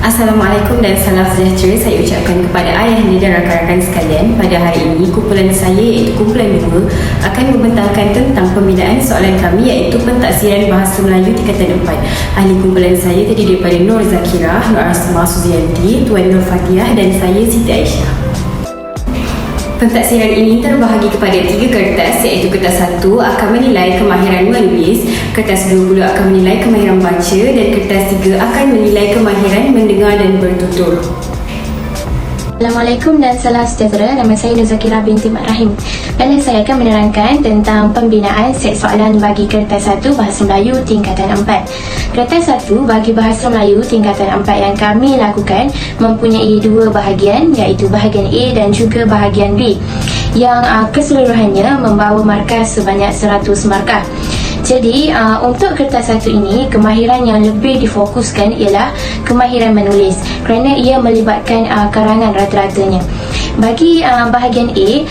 Assalamualaikum dan salam sejahtera saya ucapkan kepada ayahanda dan rakan-rakan sekalian. Pada hari ini, kumpulan saya iaitu kumpulan 2 akan membentangkan tentang pembinaan soalan kami iaitu pentaksiran bahasa Melayu tingkatan 4. Ahli kumpulan saya terdiri daripada Nur Zakirah, Nur Asma Suzianti, Tuan Nur Fatiah dan saya Siti Aisyah. Pentaksiran ini terbahagi kepada 3 kertas iaitu kertas 1 akan menilai kemahiran menulis, kertas 2 pula akan menilai kemahiran baca dan kertas 3 akan menilai kemahiran mendengar dan bertutur. Assalamualaikum dan salam sejahtera. Nama saya Nur Zakirah binti Mat Rahim dan saya akan menerangkan tentang pembinaan set soalan bagi kertas 1 Bahasa Melayu tingkatan 4. Kertas 1 bagi Bahasa Melayu tingkatan 4 yang kami lakukan mempunyai 2 bahagian iaitu bahagian A dan juga bahagian B yang keseluruhannya membawa markah sebanyak 100 markah. Jadi untuk kertas 1 ini, kemahiran yang lebih difokuskan ialah kemahiran menulis kerana ia melibatkan karangan rata-ratanya. Bagi bahagian A,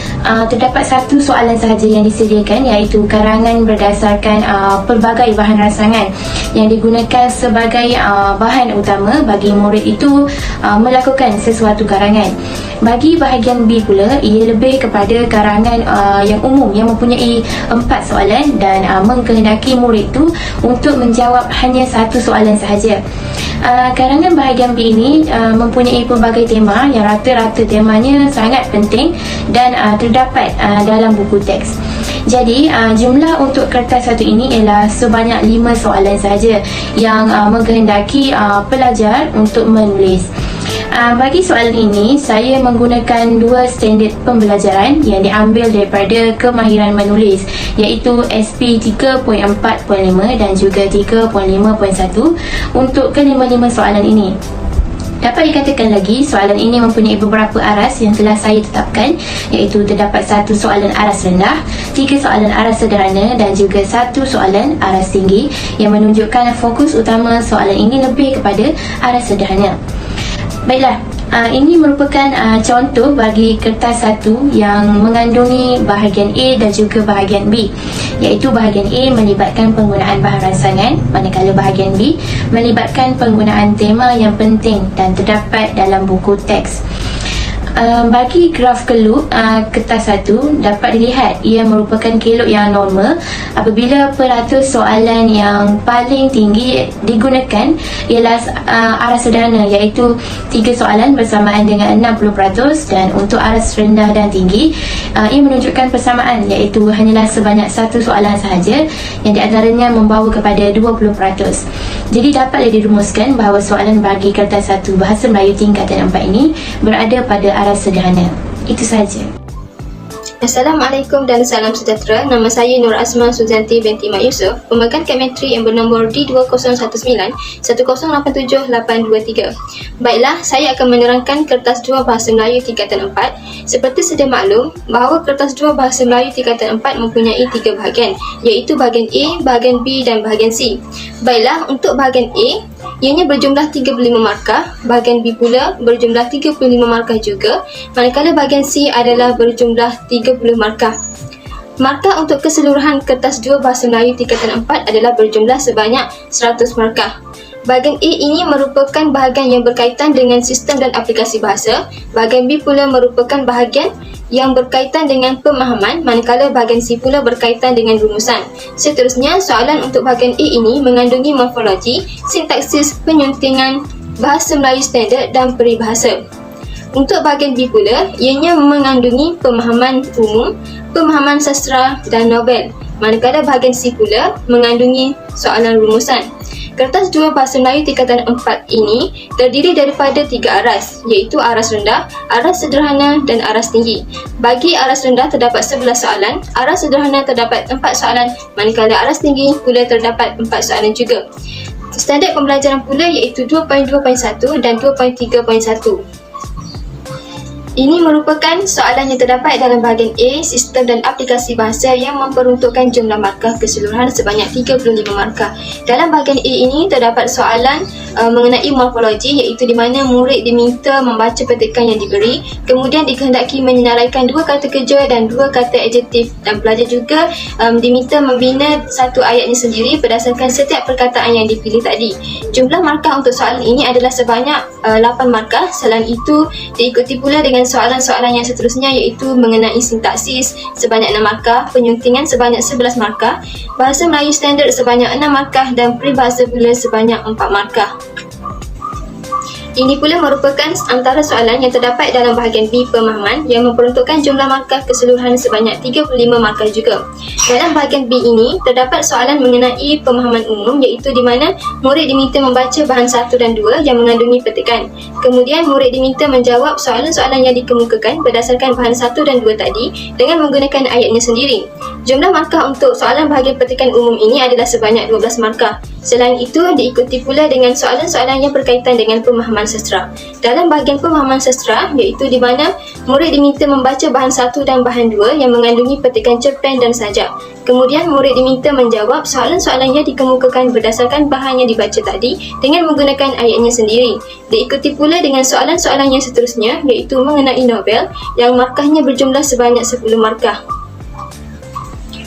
terdapat 1 soalan sahaja yang disediakan iaitu karangan berdasarkan pelbagai bahan rangsangan yang digunakan sebagai bahan utama bagi murid itu melakukan sesuatu karangan. Bagi bahagian B pula, ia lebih kepada karangan yang umum yang mempunyai 4 soalan dan mengkehendaki murid itu untuk menjawab hanya 1 soalan sahaja. Karangan bahagian B ini mempunyai pelbagai tema yang rata-rata temanya sangat penting dan terdapat dalam buku teks. Jadi jumlah untuk kertas 1 ini ialah sebanyak 5 soalan sahaja yang mengkehendaki pelajar untuk menulis. Bagi soalan ini, saya menggunakan 2 standard pembelajaran yang diambil daripada kemahiran menulis iaitu SP 3.4.5 dan juga 3.5.1 untuk kelima-lima soalan ini. Dapat dikatakan lagi, soalan ini mempunyai beberapa aras yang telah saya tetapkan iaitu terdapat 1 soalan aras rendah, 3 soalan aras sederhana dan juga 1 soalan aras tinggi yang menunjukkan fokus utama soalan ini lebih kepada aras sederhana. Baiklah, ini merupakan contoh bagi kertas 1 yang mengandungi bahagian A dan juga bahagian B iaitu bahagian A melibatkan penggunaan bahan rangsangan manakala bahagian B melibatkan penggunaan tema yang penting dan terdapat dalam buku teks. Bagi graf keluk kertas 1 dapat dilihat ia merupakan keluk yang normal apabila peratus soalan yang paling tinggi digunakan ialah aras sederhana iaitu 3 soalan bersamaan dengan 60% dan untuk aras rendah dan tinggi ia menunjukkan persamaan iaitu hanyalah sebanyak 1 soalan sahaja yang di antaranya membawa kepada 20%. Jadi dapatlah dirumuskan bahawa soalan bagi kertas 1 Bahasa Melayu tingkatan 4 ini berada pada aras sederhana. Itu sahaja. Assalamualaikum dan salam sejahtera. Nama saya Nur Asma Suzianti binti Mat Yusof, pemegang kad matrik yang bernombor D2019-1087823. Baiklah, saya akan menerangkan kertas 2 Bahasa Melayu tingkatan 4. Seperti sedia maklum bahawa kertas 2 Bahasa Melayu tingkatan 4 mempunyai 3 bahagian iaitu bahagian A, bahagian B dan bahagian C. Baiklah, untuk bahagian A, ianya berjumlah 35 markah, bahagian B pula berjumlah 35 markah juga, manakala bahagian C adalah berjumlah 30 markah. Markah untuk keseluruhan kertas 2 Bahasa Melayu tingkatan 4 adalah berjumlah sebanyak 100 markah. Bahagian A ini merupakan bahagian yang berkaitan dengan sistem dan aplikasi bahasa. Bahagian B pula merupakan bahagian yang berkaitan dengan pemahaman, manakala bahagian C pula berkaitan dengan rumusan. Seterusnya, soalan untuk bahagian A ini mengandungi morfologi, sintaksis, penyuntingan, bahasa Melayu standard dan peribahasa. Untuk bahagian B pula, ianya mengandungi pemahaman umum, pemahaman sastra dan novel. Manakala bahagian C pula mengandungi soalan rumusan. Kertas 2 Bahasa Melayu tingkatan 4 ini terdiri daripada 3 aras iaitu aras rendah, aras sederhana dan aras tinggi. Bagi aras rendah terdapat 11 soalan, aras sederhana terdapat 4 soalan, manakala aras tinggi pula terdapat 4 soalan juga. Standard pembelajaran pula iaitu 2.2.1 dan 2.3.1. Ini merupakan soalan yang terdapat dalam bahagian A, sistem dan aplikasi bahasa yang memperuntukkan jumlah markah keseluruhan sebanyak 35 markah. Dalam bahagian A ini terdapat soalan mengenai morfologi, iaitu di mana murid diminta membaca petikan yang diberi, kemudian dikehendaki menyenaraikan 2 kata kerja dan 2 kata adjektif, dan pelajar juga diminta membina satu ayatnya sendiri berdasarkan setiap perkataan yang dipilih tadi. Jumlah markah untuk soalan ini adalah sebanyak 8 markah. Selain itu diikuti pula dengan soalan-soalan yang seterusnya, iaitu mengenai sintaksis sebanyak 6 markah, penyuntingan sebanyak 11 markah, bahasa Melayu standard sebanyak 6 markah dan peribahasa pula sebanyak 4 markah. Ini pula merupakan antara soalan yang terdapat dalam bahagian B, pemahaman, yang memperuntukkan jumlah markah keseluruhan sebanyak 35 markah juga. Dalam bahagian B ini terdapat soalan mengenai pemahaman umum, iaitu di mana murid diminta membaca bahan 1 dan 2 yang mengandungi petikan. Kemudian murid diminta menjawab soalan-soalan yang dikemukakan berdasarkan bahan 1 dan 2 tadi dengan menggunakan ayatnya sendiri. Jumlah markah untuk soalan bahagian petikan umum ini adalah sebanyak 12 markah. Selain itu, diikuti pula dengan soalan-soalan yang berkaitan dengan pemahaman sastra. Dalam bahagian pemahaman sastra, iaitu di mana murid diminta membaca bahan 1 dan bahan 2 yang mengandungi petikan cerpen dan sajak. Kemudian murid diminta menjawab soalan-soalan yang dikemukakan berdasarkan bahan yang dibaca tadi dengan menggunakan ayatnya sendiri. Diikuti pula dengan soalan-soalan yang seterusnya, iaitu mengenai novel yang markahnya berjumlah sebanyak 10 markah.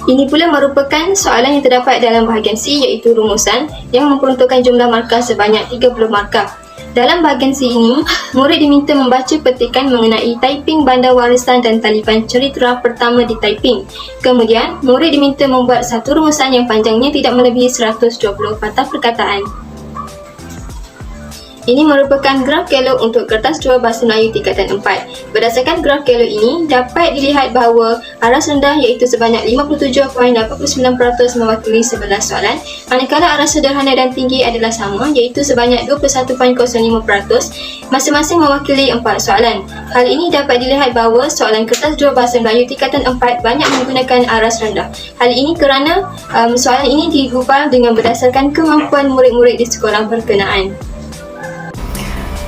Ini pula merupakan soalan yang terdapat dalam bahagian C, iaitu rumusan, yang memperuntukkan jumlah markah sebanyak 30 markah. Dalam bahagian C ini, murid diminta membaca petikan mengenai typing bandar warisan dan taliban cerita pertama di typing. Kemudian, murid diminta membuat satu rumusan yang panjangnya tidak melebihi 120 patah perkataan. Ini merupakan graf Kellogg untuk kertas 2 Bahasa Melayu tingkatan 4. Berdasarkan graf Kellogg ini, dapat dilihat bahawa aras rendah iaitu sebanyak 57.89% mewakili 11 soalan, manakala aras sederhana dan tinggi adalah sama iaitu sebanyak 21.05%, masing-masing mewakili 4 soalan. Hal ini dapat dilihat bahawa soalan kertas 2 Bahasa Melayu tingkatan 4 banyak menggunakan aras rendah. Hal ini kerana soalan ini digubal dengan berdasarkan kemampuan murid-murid di sekolah berkenaan.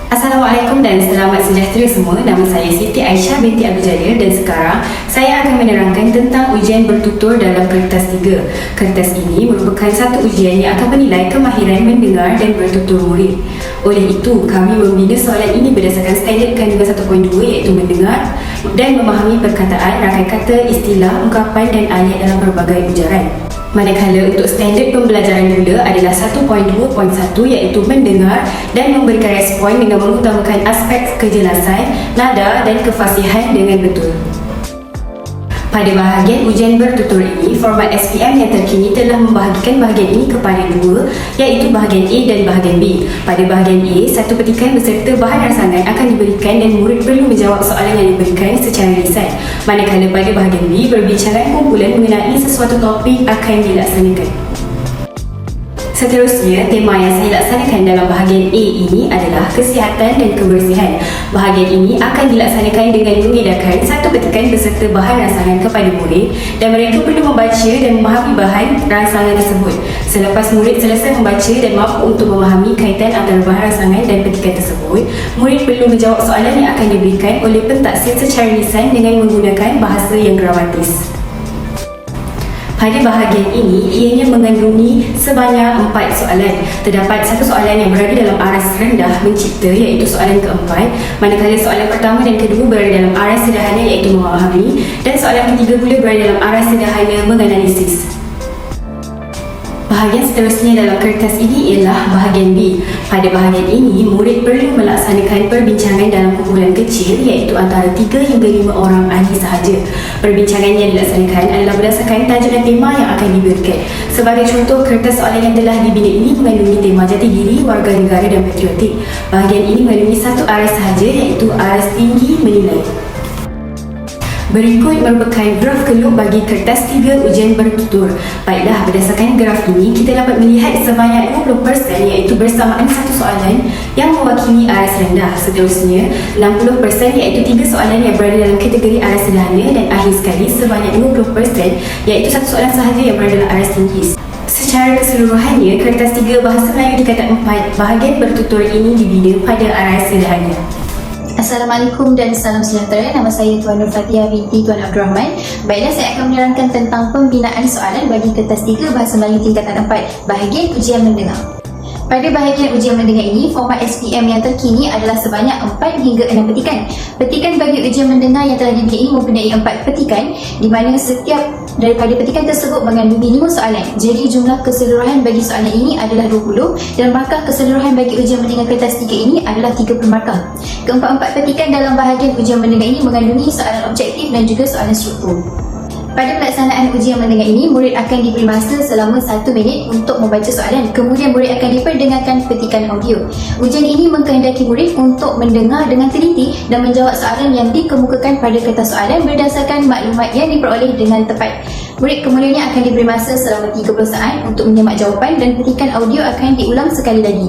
Assalamualaikum dan selamat sejahtera semua. Nama saya Siti Aisyah binti Abdul Jalil dan sekarang saya akan menerangkan tentang ujian bertutur dalam kertas 3. Kertas ini merupakan satu ujian yang akan menilai kemahiran mendengar dan bertutur murid. Oleh itu, kami membina soalan ini berdasarkan standard kandungan 1.2 iaitu mendengar dan memahami perkataan, rangkai kata, istilah, ungkapan dan ayat dalam berbagai ujaran. Manakala untuk standard pembelajaran pula adalah 1.2.1 iaitu mendengar dan memberikan respon dengan mengutamakan aspek kejelasan, nada dan kefasihan dengan betul. Pada bahagian ujian bertutur ini, format SPM yang terkini telah membahagikan bahagian ini kepada 2 iaitu bahagian A dan bahagian B. Pada bahagian A, satu petikan beserta bahan rangsangan akan diberikan dan murid perlu menjawab soalan yang diberikan secara lisan. Manakala pada bahagian B, perbincangan kumpulan mengenai sesuatu topik akan dilaksanakan. Seterusnya, tema yang saya laksanakan dalam bahagian A ini adalah kesihatan dan kebersihan. Bahagian ini akan dilaksanakan dengan mengedarkan satu petikan beserta bahan rangsangan kepada murid dan mereka perlu membaca dan memahami bahan rangsangan tersebut. Selepas murid selesai membaca dan mampu untuk memahami kaitan antara bahan rangsangan dan petikan tersebut, murid perlu menjawab soalan yang akan diberikan oleh pentaksir secara lisan dengan menggunakan bahasa yang gramatis. Pada bahagian ini, ianya mengandungi sebanyak 4 soalan. Terdapat satu soalan yang berada dalam aras rendah mencipta iaitu soalan keempat, manakala soalan pertama dan kedua berada dalam aras sederhana iaitu memahami dan soalan ketiga pula berada dalam aras sederhana menganalisis. Bahagian seterusnya dalam kertas ini ialah bahagian B. Pada bahagian ini, murid perlu melaksanakan perbincangan dalam kumpulan kecil iaitu antara 3 hingga 5 orang ahli sahaja. Perbincangan yang dilaksanakan adalah berdasarkan tajuk dan tema yang akan diberikan. Sebagai contoh, kertas soalan yang telah dibina ini mengandungi tema jati diri, warga negara dan patriotik. Bahagian ini mengandungi satu aras sahaja iaitu aras tinggi menilai. Berikut merupakan graf Kellogg bagi kertas 3 ujian bertutur. Baiklah, berdasarkan graf ini, kita dapat melihat sebanyak 20% iaitu bersamaan satu soalan yang mewakili aras rendah. Seterusnya, 60% iaitu 3 soalan yang berada dalam kategori aras sederhana dan akhir sekali sebanyak 20% iaitu satu soalan sahaja yang berada dalam aras tinggi. Secara keseluruhannya, kertas 3 Bahasa Melayu tingkatan 4 bahagian bertutur ini dibina pada aras sederhana. Assalamualaikum dan salam sejahtera. Nama saya Tuan Nur Fatihah binti Tuan Abdul Rahman. Baiklah, saya akan menerangkan tentang pembinaan soalan bagi kertas 3 Bahasa Melayu tingkatan 4, bahagian ujian mendengar. Pada bahagian ujian mendengar ini, format SPM yang terkini adalah sebanyak 4 hingga 6 petikan. Petikan bagi ujian mendengar yang telah dibuat ini mempunyai 4 petikan, di mana setiap daripada petikan tersebut mengandungi 5 soalan. Jadi jumlah keseluruhan bagi soalan ini adalah 20 dan markah keseluruhan bagi ujian mendengar kertas 3 ini adalah 30 markah. Keempat-empat petikan dalam bahagian ujian mendengar ini mengandungi soalan objektif dan juga soalan struktur. Pada pelaksanaan ujian mendengar ini, murid akan diberi masa selama 1 minit untuk membaca soalan. Kemudian murid akan diperdengarkan petikan audio. Ujian ini mengkehendaki murid untuk mendengar dengan teliti dan menjawab soalan yang dikemukakan pada kertas soalan berdasarkan maklumat yang diperoleh dengan tepat. Murid kemudiannya akan diberi masa selama 30 saat untuk menyemak jawapan dan petikan audio akan diulang sekali lagi.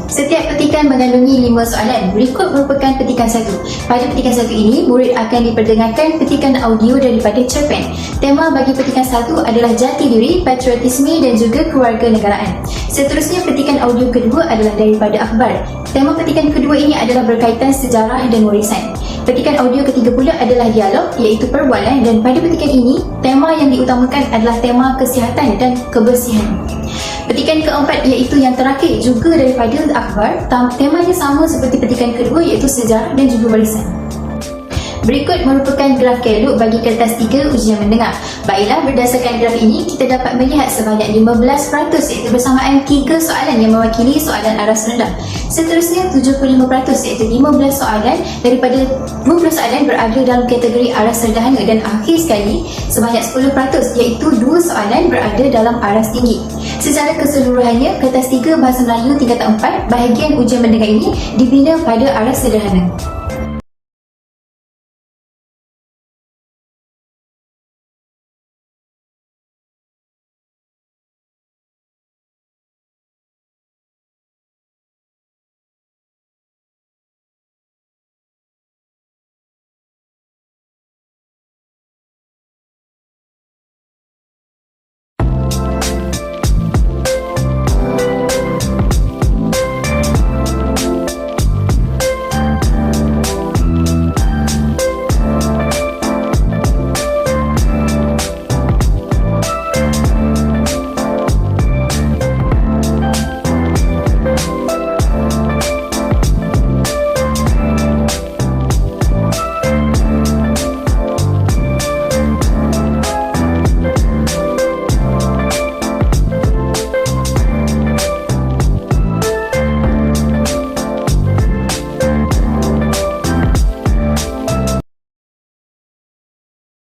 Setiap petikan mengandungi 5 soalan. Berikut merupakan petikan 1. Pada petikan 1 ini, murid akan diperdengarkan petikan audio daripada cerpen. Tema bagi petikan 1 adalah jati diri, patriotisme dan juga kewarganegaraan. Seterusnya, petikan audio kedua adalah daripada akhbar. Tema petikan kedua ini adalah berkaitan sejarah dan warisan. Petikan audio ketiga pula adalah dialog, iaitu perbualan, dan pada petikan ini, tema yang diutamakan adalah tema kesihatan dan kebersihan. Petikan keempat iaitu yang terakhir juga daripada akhbar, temanya sama seperti petikan kedua iaitu sejarah dan juga warisan. Berikut merupakan graf Kellogg bagi kertas 3 ujian mendengar. Baiklah, berdasarkan graf ini kita dapat melihat sebanyak 15% iaitu bersamaan 3 soalan yang mewakili soalan aras rendah. Seterusnya 75% iaitu 15 soalan daripada 20 soalan berada dalam kategori aras sederhana dan akhir sekali sebanyak 10% iaitu 2 soalan berada dalam aras tinggi. Secara keseluruhannya, kertas 3 Bahasa Melayu tingkatan 4 bahagian ujian mendengar ini dibina pada aras sederhana.